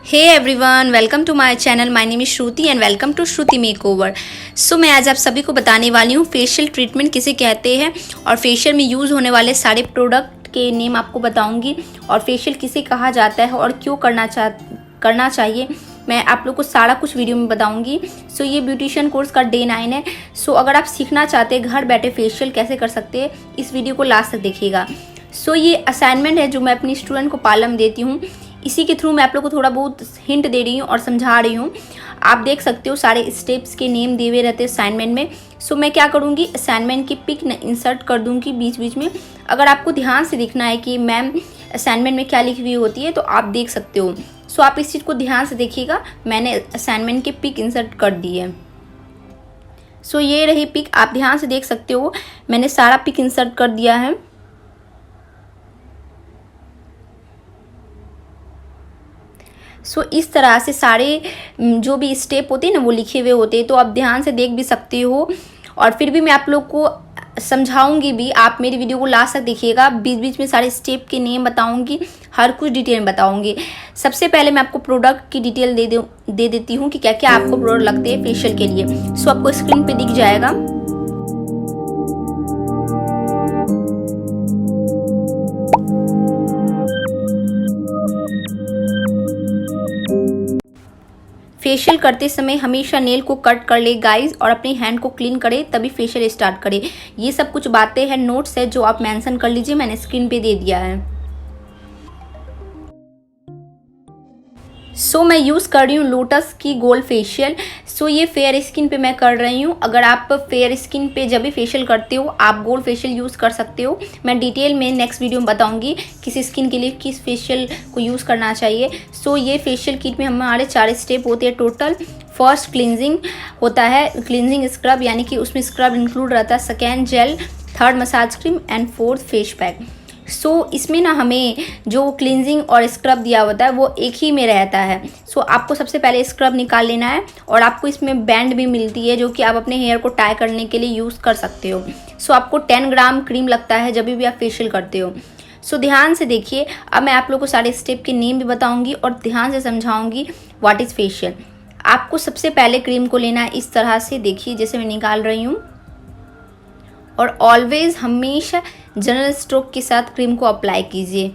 Hey everyone, welcome to my channel. My name is Shruti and welcome to Shruti makeover. So मैं आज आप सभी को बताने वाली हूँ फेशियल ट्रीटमेंट किसे कहते हैं और फेशियल में यूज़ होने वाले सारे प्रोडक्ट के नेम आपको बताऊंगी और फेशियल किसे कहा जाता है और क्यों करना चाहिए। मैं आप लोग को सारा कुछ वीडियो में बताऊंगी। सो ये ब्यूटिशियन कोर्स का डे 9 है। सो अगर आप सीखना चाहते हैं घर बैठे फेशियल कैसे कर सकते हैं, इस वीडियो को लास्ट तक देखिएगा। सो ये असाइनमेंट है जो मैं अपनी स्टूडेंट को पालम देती हूँ। इसी के थ्रू मैं आप लोग को थोड़ा बहुत हिंट दे रही हूँ और समझा रही हूँ। आप देख सकते हो सारे स्टेप्स के नेम दिए हुए रहते हैं असाइनमेंट में। सो मैं क्या करूँगी, असाइनमेंट की पिक इंसर्ट कर दूँगी बीच बीच में। अगर आपको ध्यान से देखना है कि मैम असाइनमेंट में क्या लिखी हुई होती है तो आप देख सकते हो। सो आप इस चीज़ को ध्यान से देखिएगा। मैंने असाइनमेंट की पिक इंसर्ट कर दी है। सो ये रही पिक, आप ध्यान से देख सकते हो। मैंने सारा पिक इंसर्ट कर दिया है। सो इस तरह से सारे जो भी स्टेप होते हैं ना वो लिखे हुए होते हैं, तो आप ध्यान से देख भी सकते हो। और फिर भी मैं आप लोग को समझाऊंगी भी, आप मेरी वीडियो को लास्ट तक देखिएगा। बीच बीच में सारे स्टेप के नेम बताऊंगी, हर कुछ डिटेल में बताऊंगी। सबसे पहले मैं आपको प्रोडक्ट की डिटेल दे देती हूँ कि क्या क्या आपको प्रोडक्ट लगते हैं फेशियल के लिए। सो आपको स्क्रीन पे दिख जाएगा। फेशियल करते समय हमेशा नेल को कट कर ले गाइस और अपनी हैंड को क्लीन करे तभी फेशियल स्टार्ट करे। ये सब कुछ बातें हैं, नोट्स है जो आप मेंशन कर लीजिए, मैंने स्क्रीन पे दे दिया है। सो मैं यूज़ कर रही हूँ लोटस की गोल्ड फेशियल। सो ये फेयर स्किन पे मैं कर रही हूँ। अगर आप फेयर स्किन पे जब भी फेशियल करते हो आप गोल्ड फेशियल यूज़ कर सकते हो। मैं डिटेल में नेक्स्ट वीडियो में बताऊंगी किस स्किन के लिए किस फेशियल को यूज़ करना चाहिए। सो ये फेशियल किट में हमारे 4 स्टेप होते हैं टोटल। फर्स्ट क्लिनजिंग होता है, क्लिनजिंग स्क्रब यानी कि उसमें स्क्रब इंक्लूड रहता है। Second gel, third massage cream and fourth face pack. So इसमें ना हमें जो क्लिनजिंग और स्क्रब दिया होता है वो एक ही में रहता है। सो आपको सबसे पहले स्क्रब निकाल लेना है और आपको इसमें बैंड भी मिलती है जो कि आप अपने हेयर को टाई करने के लिए यूज़ कर सकते हो। सो आपको 10 ग्राम क्रीम लगता है जब भी आप फेशियल करते हो। सो ध्यान से देखिए। अब मैं आप लोग को सारे स्टेप के नेम भी बताऊंगी और ध्यान से समझाऊंगी व्हाट इज़ फेशियल। आपको सबसे पहले क्रीम को लेना है इस तरह से, देखिए जैसे मैं निकाल रही हूँ। और ऑलवेज हमेशा जनरल स्ट्रोक के साथ क्रीम को अप्लाई कीजिए।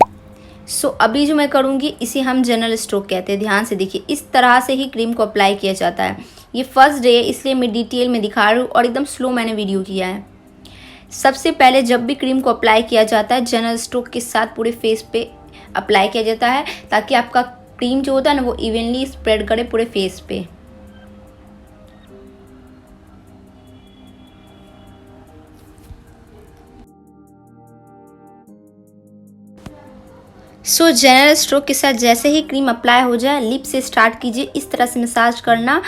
सो अभी जो मैं करूँगी इसे हम जनरल स्ट्रोक कहते हैं। ध्यान से देखिए, इस तरह से ही क्रीम को अप्लाई किया जाता है। ये फर्स्ट डे है इसलिए मैं डिटेल में दिखा रही हूँ और एकदम स्लो मैंने वीडियो किया है। सबसे पहले जब भी क्रीम को अप्लाई किया जाता है जनरल स्ट्रोक के साथ पूरे फेस पे अप्लाई किया जाता है ताकि आपका क्रीम जो होता है ना वो इवनली स्प्रेड करे पूरे फेस पे। सो जनरल स्ट्रोक के साथ जैसे ही क्रीम अप्लाई हो जाए लिप से स्टार्ट कीजिए, इस तरह से मसाज करना।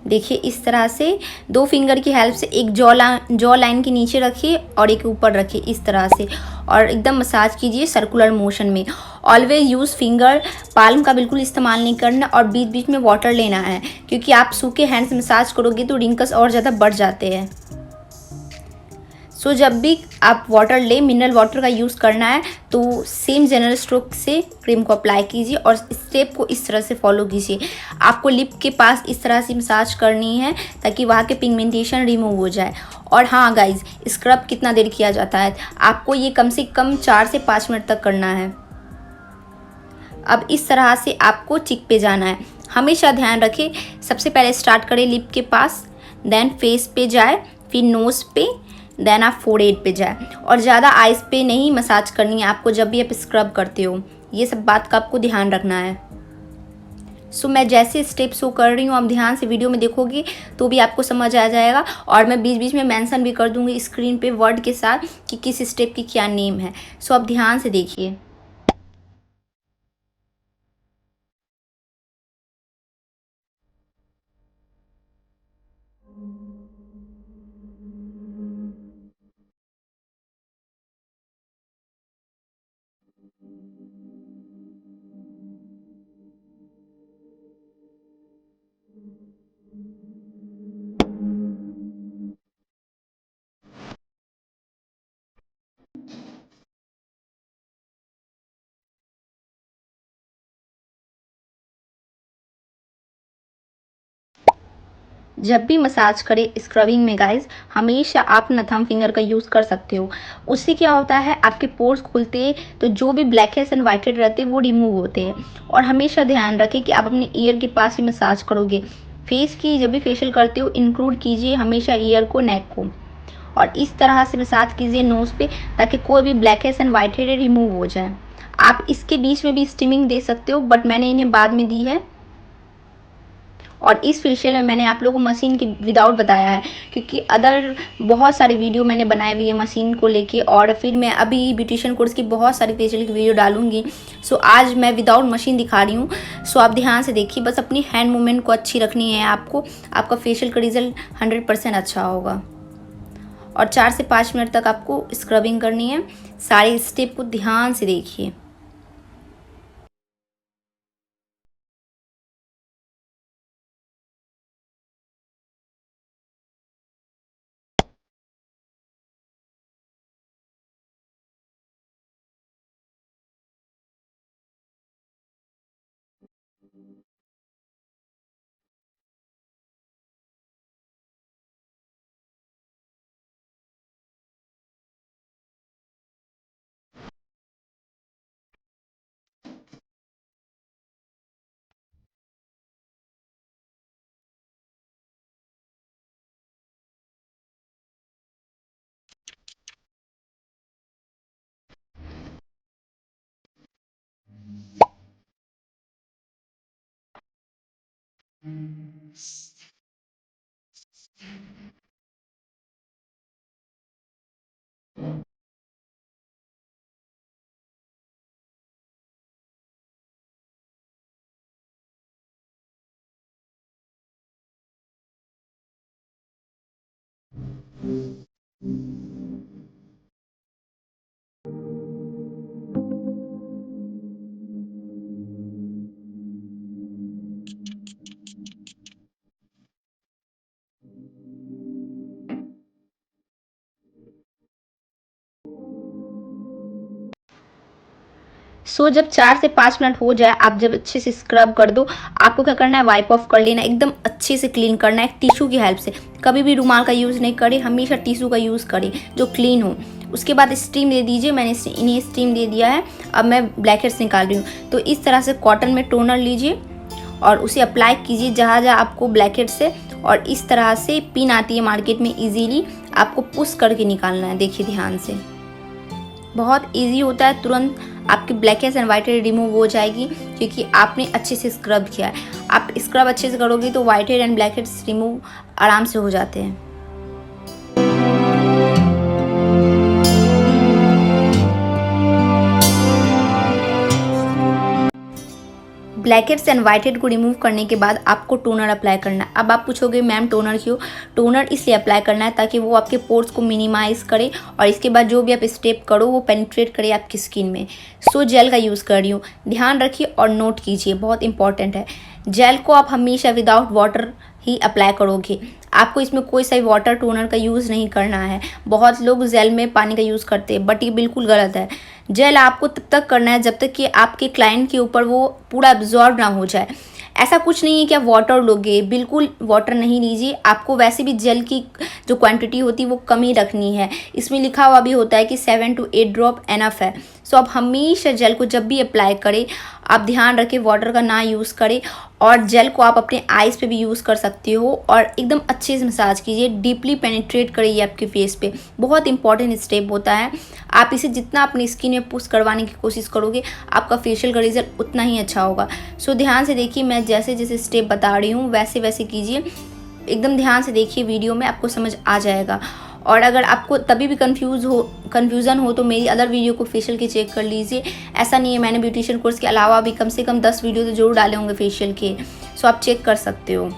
देखिए इस तरह से 2 फिंगर की हेल्प से एक जॉ लाइन के नीचे रखिए और एक ऊपर रखिए इस तरह से और एकदम मसाज कीजिए सर्कुलर मोशन में। ऑलवेज यूज़ फिंगर, पाल्म का बिल्कुल इस्तेमाल नहीं करना और बीच बीच में वाटर लेना है क्योंकि आप सूखे हैंड से मसाज करोगे तो रिंकल्स और ज़्यादा बढ़ जाते हैं। सो जब भी आप वाटर ले, मिनरल वाटर का यूज़ करना है तो सेम जनरल स्ट्रोक से क्रीम को अप्लाई कीजिए और स्टेप को इस तरह से फॉलो कीजिए। आपको लिप के पास इस तरह से मसाज करनी है ताकि वहाँ के पिगमेंटेशन रिमूव हो जाए। और हाँ गाइज, स्क्रब कितना देर किया जाता है, आपको ये कम से कम 4 से 5 मिनट तक करना है। अब इस तरह से आपको चिक पे जाना है। हमेशा ध्यान रखें, सबसे पहले स्टार्ट करें लिप के पास, देन फेस पे जाए, फिर नोज़ पे, देन आप फोरहेड पे जाए। और ज़्यादा आइज़ पे नहीं मसाज करनी है आपको जब भी आप स्क्रब करते हो। ये सब बात का आपको ध्यान रखना है। सो मैं जैसे स्टेप शो कर रही हूँ आप ध्यान से वीडियो में देखोगे तो भी आपको समझ आ जाएगा और मैं बीच बीच में मेंशन भी कर दूँगी स्क्रीन पे वर्ड के साथ कि किस स्टेप की क्या नेम है। सो आप ध्यान से देखिए। जब भी मसाज करें स्क्रबिंग में गाइस, हमेशा आप अपना थंब फिंगर का यूज़ कर सकते हो। उससे क्या होता है, आपके पोर्स खुलते हैं, तो जो भी black heads and white head रहते हैं वो रिमूव होते हैं। और हमेशा ध्यान रखें कि आप अपने ईयर के पास ही मसाज करोगे। फेस की जब भी फेशियल करते हो इंक्लूड कीजिए हमेशा ईयर को, नेक को, और इस तरह से मसाज कीजिए नोज़ पे, ताकि कोई भी black heads and white head remove हो जाए। आप इसके बीच में भी स्टीमिंग दे सकते हो, बट मैंने इन्हें बाद में दी है। और इस फेशियल में मैंने आप लोगों को मशीन की विदाउट बताया है, क्योंकि अदर बहुत सारे वीडियो मैंने बनाए हुए हैं मशीन को लेके, और फिर मैं अभी ब्यूटिशियन कोर्स की बहुत सारी फेशियल की वीडियो डालूंगी। सो आज मैं विदाउट मशीन दिखा रही हूँ। सो आप ध्यान से देखिए, बस अपनी हैंड मूवमेंट को अच्छी रखनी है आपको, आपका फेशियल का रिजल्ट 100% अच्छा होगा। और 4 से 5 मिनट तक आपको स्क्रबिंग करनी है। सारे स्टेप को ध्यान से देखिए। सो जब 4 से 5 मिनट हो जाए, आप जब अच्छे से स्क्रब कर दो, आपको क्या करना है, वाइप ऑफ कर लेना, एकदम अच्छे से क्लीन करना है टिश्यू की हेल्प से। कभी भी रुमाल का यूज़ नहीं करें, हमेशा टिश्यू का यूज़ करें जो क्लीन हो। उसके बाद स्टीम दे दीजिए। मैंने इन्हें स्टीम दे दिया है। अब मैं ब्लैक हेड्स निकाल रही हूँ। तो इस तरह से कॉटन में टोनर लीजिए और उसे अप्लाई कीजिए जहाँ जहाँ आपको ब्लैक हेड्स है, और इस तरह से पिन आती है मार्केट में, इजीली आपको पुश करके निकालना है। देखिए ध्यान से, बहुत इजी होता है, तुरंत आपकी black heads and white head remove हो जाएगी, क्योंकि आपने अच्छे से स्क्रब किया है। आप स्क्रब अच्छे से करोगे तो white head and black heads remove आराम से हो जाते हैं। Black heads and white head को रिमूव करने के बाद आपको टोनर अप्लाई करना है। अब आप पूछोगे मैम टोनर क्यों? टोनर इसलिए अप्लाई करना है ताकि वो आपके पोर्स को मिनिमाइज करे, और इसके बाद जो भी आप स्टेप करो वो पेनिट्रेट करे आपकी स्किन में। सो जेल का यूज़ कर रही हूँ, ध्यान रखिए और नोट कीजिए, बहुत इंपॉर्टेंट है। जेल को आप हमेशा विदाउट वाटर ही अप्लाई करोगे। आपको इसमें कोई सा भी वाटर टोनर का यूज़ नहीं करना है। बहुत लोग जेल में पानी का यूज़ करते हैं, बट ये बिल्कुल गलत है। जेल आपको तब तक करना है जब तक कि आपके क्लाइंट के ऊपर वो पूरा एब्जॉर्ब ना हो जाए। ऐसा कुछ नहीं है कि आप वाटर लोगे, बिल्कुल वाटर नहीं लीजिए। आपको वैसे भी जेल की जो क्वांटिटी होती है वो कम ही रखनी है। इसमें लिखा हुआ भी होता है कि 7 to 8 ड्रॉप एनफ है। सो आप हमेशा जेल को जब भी अप्लाई करें, आप ध्यान रखें वाटर का ना यूज़ करें। और जेल को आप अपने आईज़ पे भी यूज़ कर सकते हो, और एकदम अच्छे से मसाज कीजिए, डीपली पेनिट्रेट करिए आपके फेस पे। बहुत इंपॉर्टेंट स्टेप होता है। आप इसे जितना अपनी स्किन में पुश करवाने की कोशिश करोगे, आपका फेशियल का रिजल्ट उतना ही अच्छा होगा। सो ध्यान से देखिए, मैं जैसे जैसे स्टेप बता रही हूँ वैसे वैसे कीजिए। एकदम ध्यान से देखिए, वीडियो में आपको समझ आ जाएगा। और अगर आपको तभी भी कन्फ्यूज़न हो तो मेरी अदर वीडियो को फेशियल के चेक कर लीजिए। ऐसा नहीं है, मैंने ब्यूटिशियन कोर्स के अलावा भी कम से कम 10 वीडियो तो जरूर डाले होंगे फेशियल के। सो आप चेक कर सकते हो।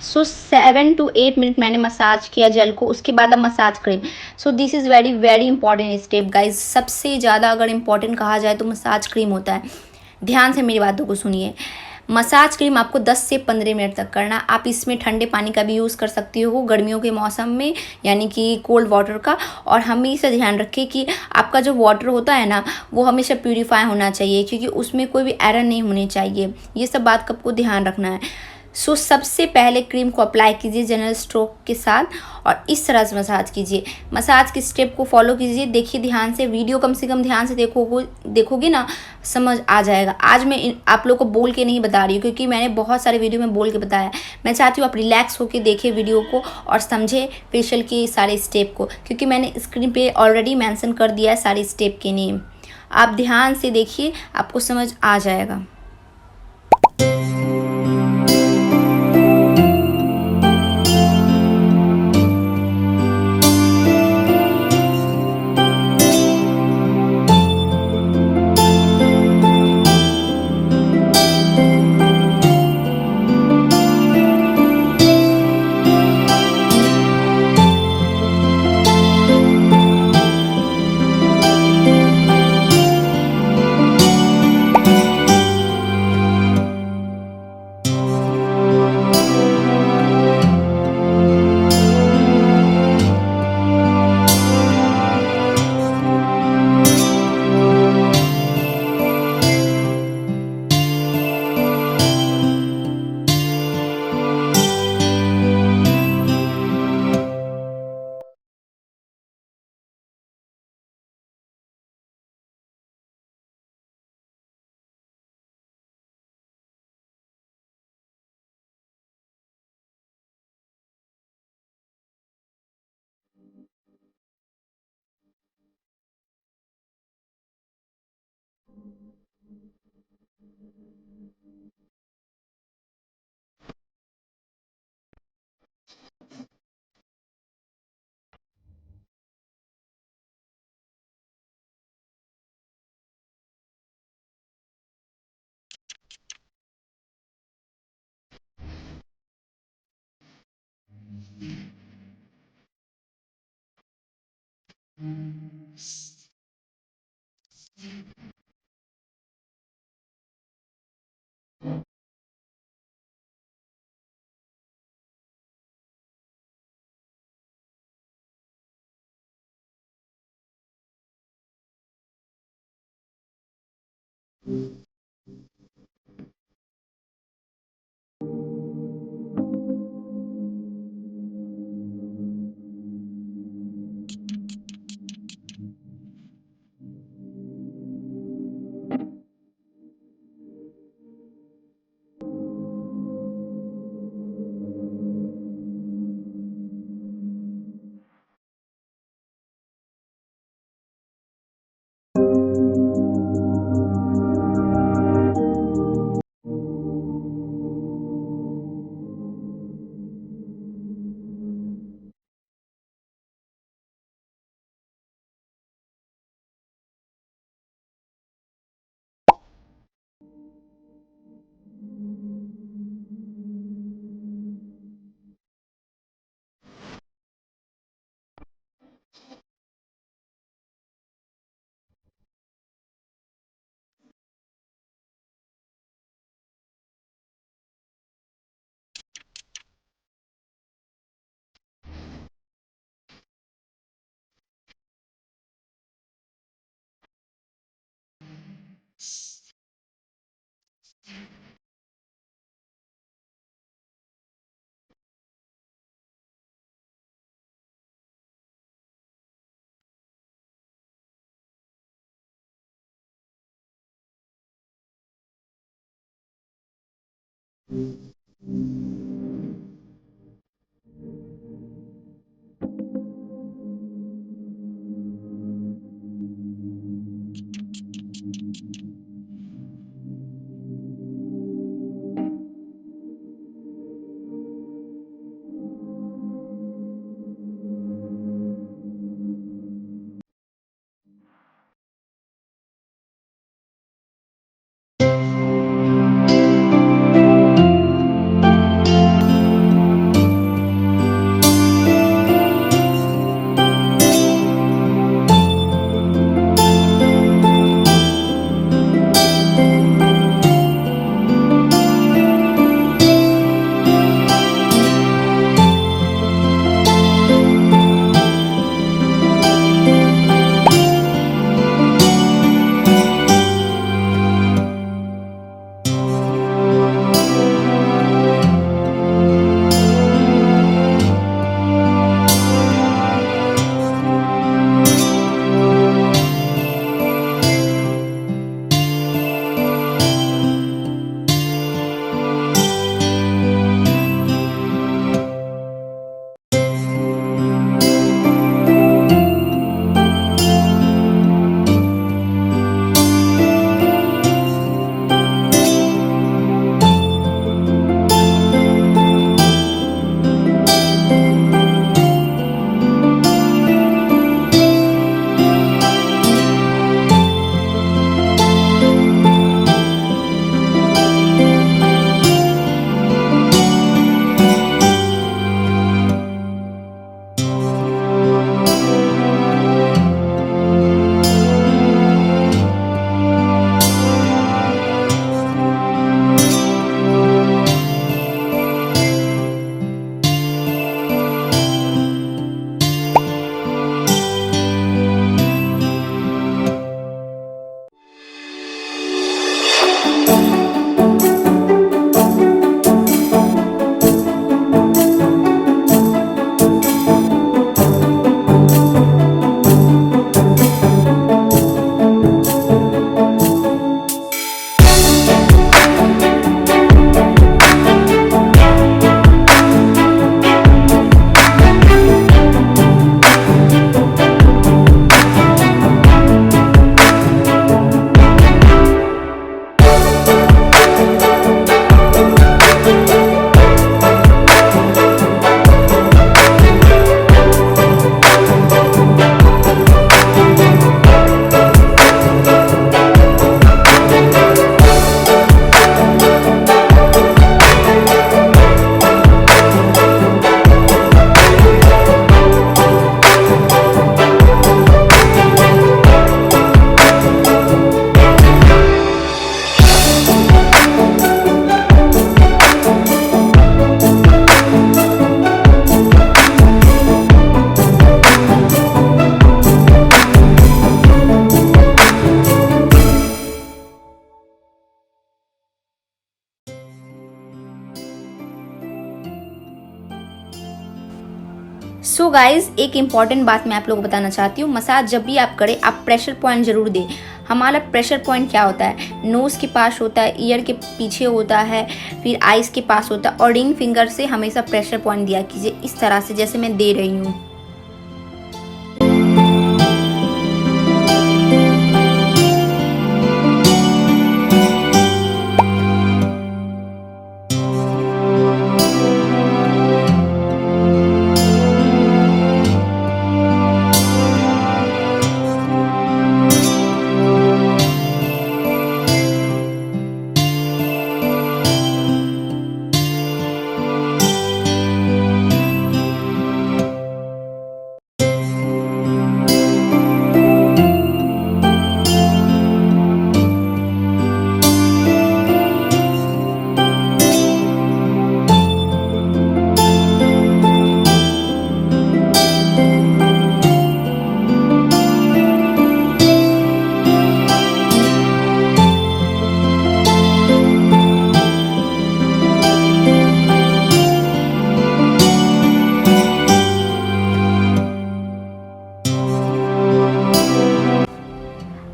सो 7 to 8 मिनट मैंने मसाज किया जेल को, उसके बाद अब massage cream. So this is very very important step guys. सबसे ज़्यादा अगर इम्पॉर्टेंट कहा जाए तो मसाज क्रीम होता है। ध्यान से मेरी बातों को सुनिए। मसाज क्रीम आपको 10 से 15 मिनट तक करना। आप इसमें ठंडे पानी का भी यूज़ कर सकती हो गर्मियों के मौसम में, यानी कि कोल्ड वाटर का। और हमेशा ध्यान रखें कि आपका जो वाटर होता है ना, वो हमेशा प्यूरीफाई होना चाहिए, क्योंकि उसमें कोई भी एरर नहीं होनी चाहिए। ये सब बात का आपको ध्यान रखना है। सो सबसे पहले क्रीम को अप्लाई कीजिए जनरल स्ट्रोक के साथ, और इस तरह से मसाज कीजिए। मसाज के स्टेप को फॉलो कीजिए। देखिए ध्यान से, वीडियो कम से कम ध्यान से देखोगे ना, समझ आ जाएगा। आज मैं आप लोग को बोल के नहीं बता रही हूँ, क्योंकि मैंने बहुत सारे वीडियो में बोल के बताया। मैं चाहती हूँ आप रिलैक्स होकर देखें वीडियो को और समझे फेशियल के सारे स्टेप को, क्योंकि मैंने स्क्रीन पे ऑलरेडी मेंशन कर दिया है सारे स्टेप के नेम। आप ध्यान से देखिए, आपको समझ आ जाएगा। सो गाइज एक इम्पॉर्टेंट बात मैं आप लोगों को बताना चाहती हूँ, मसाज जब भी आप करें आप प्रेशर पॉइंट ज़रूर दें। हमारा प्रेशर पॉइंट क्या होता है, नोज़ के पास होता है, ईयर के पीछे होता है, फिर आइज़ के पास होता है, और रिंग फिंगर से हमेशा प्रेशर पॉइंट दिया कीजिए इस तरह से जैसे मैं दे रही हूँ।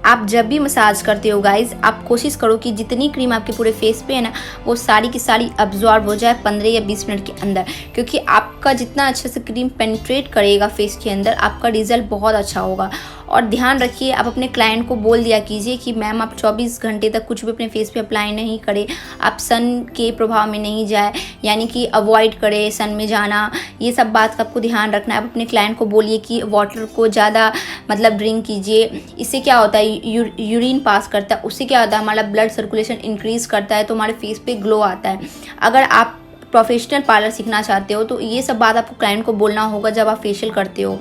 आप जब भी मसाज करते हो गाइज, आप कोशिश करो कि जितनी क्रीम आपके पूरे फेस पे है ना, वो सारी की सारी अब्जॉर्ब हो जाए 15 या 20 मिनट के अंदर, क्योंकि आपका जितना अच्छे से क्रीम पेनिट्रेट करेगा फेस के अंदर, आपका रिजल्ट बहुत अच्छा होगा। और ध्यान रखिए, आप अपने क्लाइंट को बोल दिया कीजिए कि मैम आप 24 घंटे तक कुछ भी अपने फेस पे अप्लाई नहीं करें, आप सन के प्रभाव में नहीं जाए, यानी कि अवॉइड करें सन में जाना। ये सब बात का आपको ध्यान रखना है। आप अपने क्लाइंट को बोलिए कि वाटर को ज़्यादा मतलब ड्रिंक कीजिए, इससे क्या होता है यूरिन पास करता है, उससे क्या होता है हमारा ब्लड सर्कुलेशन इंक्रीज करता है, तो हमारे फेस पे ग्लो आता है। अगर आप प्रोफेशनल पार्लर सीखना चाहते हो तो ये सब बात आपको क्लाइंट को बोलना होगा जब आप फेशियल करते हो।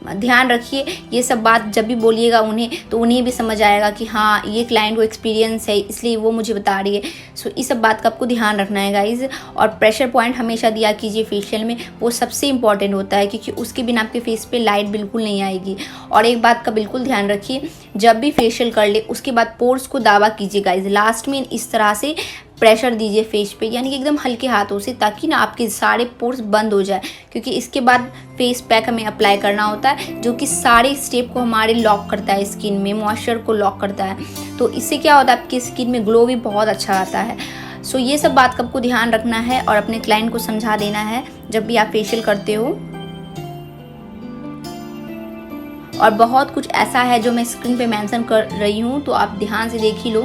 ध्यान रखिए, ये सब बात जब भी बोलिएगा उन्हें, तो उन्हें भी समझ आएगा कि हाँ ये क्लाइंट को एक्सपीरियंस है इसलिए वो मुझे बता रही है। सो इस सब बात का आपको ध्यान रखना है गाइज। और प्रेशर पॉइंट हमेशा दिया कीजिए फेशियल में, वो सबसे इंपॉर्टेंट होता है, क्योंकि उसके बिना आपके फेस पे लाइट बिल्कुल नहीं आएगी। और एक बात का बिल्कुल ध्यान रखिए, जब भी फेशियल कर ले उसके बाद पोर्स को दावा कीजिए गाइज, लास्ट में इस तरह से प्रेशर दीजिए फेस पे, यानी कि एकदम हल्के हाथों से, ताकि ना आपके सारे पोर्स बंद हो जाए। क्योंकि इसके बाद फेस पैक हमें अप्लाई करना होता है जो कि सारे स्टेप को हमारे लॉक करता है, स्किन में मॉइस्चर को लॉक करता है। तो इससे क्या होता है आपकी स्किन में ग्लो भी बहुत अच्छा आता है। सो ये सब बात का आपको ध्यान रखना है और अपने क्लाइंट को समझा देना है जब भी आप फेशियल करते हो। और बहुत कुछ ऐसा है जो मैं स्क्रीन पे मेंशन कर रही हूँ, तो आप ध्यान से देख ही लो।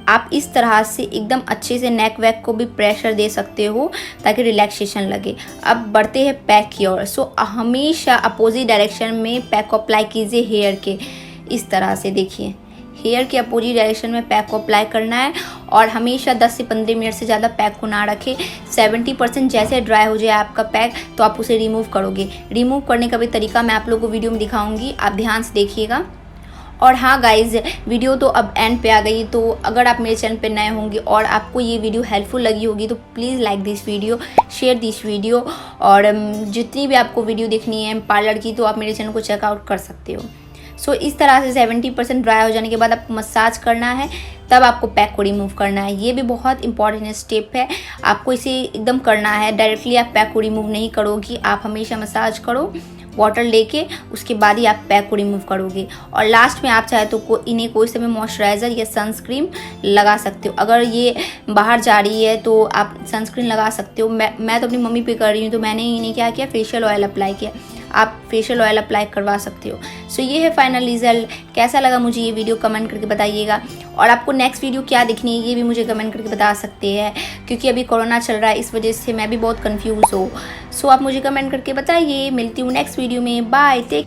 आप इस तरह से एकदम अच्छे से नेक वेक को भी प्रेशर दे सकते हो ताकि रिलैक्सेशन लगे। अब बढ़ते हैं पैक की ओर। हमेशा अपोजिट डायरेक्शन में पैक को अप्लाई कीजिए हेयर के, इस तरह से देखिए हेयर के अपोजिट डायरेक्शन में पैक को अप्लाई करना है। और हमेशा 10 से 15 मिनट से ज़्यादा पैक को ना रखें। 70% जैसे ड्राई हो जाए आपका पैक तो आप उसे रिमूव करोगे। रिमूव करने का भी तरीका मैं आप लोगों को वीडियो में दिखाऊंगी, आप ध्यान से देखिएगा। और हाँ गाइज़, वीडियो तो अब एंड पे आ गई, तो अगर आप मेरे चैनल पे नए होंगे और आपको ये वीडियो हेल्पफुल लगी होगी तो please like this video, share this video. और जितनी भी आपको वीडियो देखनी है पार्लर की तो आप मेरे चैनल को चेकआउट कर सकते हो। इस तरह से 70% ड्राई हो जाने के बाद आपको मसाज करना है, तब आपको पैक को रिमूव करना है। ये भी बहुत इंपॉर्टेंट स्टेप है, आपको इसे एकदम करना है। डायरेक्टली आप पैक को रिमूव नहीं करोगी, आप हमेशा मसाज करो वाटर लेके, उसके बाद ही आप पैक को रिमूव करोगे। और लास्ट में आप चाहे तो इन्हें कोई समय मॉइस्चराइज़र या सनस्क्रीन लगा सकते हो। अगर ये बाहर जा रही है तो आप सनस्क्रीन लगा सकते हो। मैं तो अपनी मम्मी पे कर रही हूँ, तो मैंने इन्हें क्या किया, फेशियल ऑयल अप्लाई किया। आप फेशियल ऑयल अप्लाई करवा सकते हो। ये है फाइनल रिजल्ट। कैसा लगा मुझे ये वीडियो कमेंट करके बताइएगा। और आपको नेक्स्ट वीडियो क्या दिखनी है ये भी मुझे कमेंट करके बता सकते हैं, क्योंकि अभी कोरोना चल रहा है, इस वजह से मैं भी बहुत कंफ्यूज हूँ। आप मुझे कमेंट करके बताइए। मिलती हूँ नेक्स्ट वीडियो में। Bye, take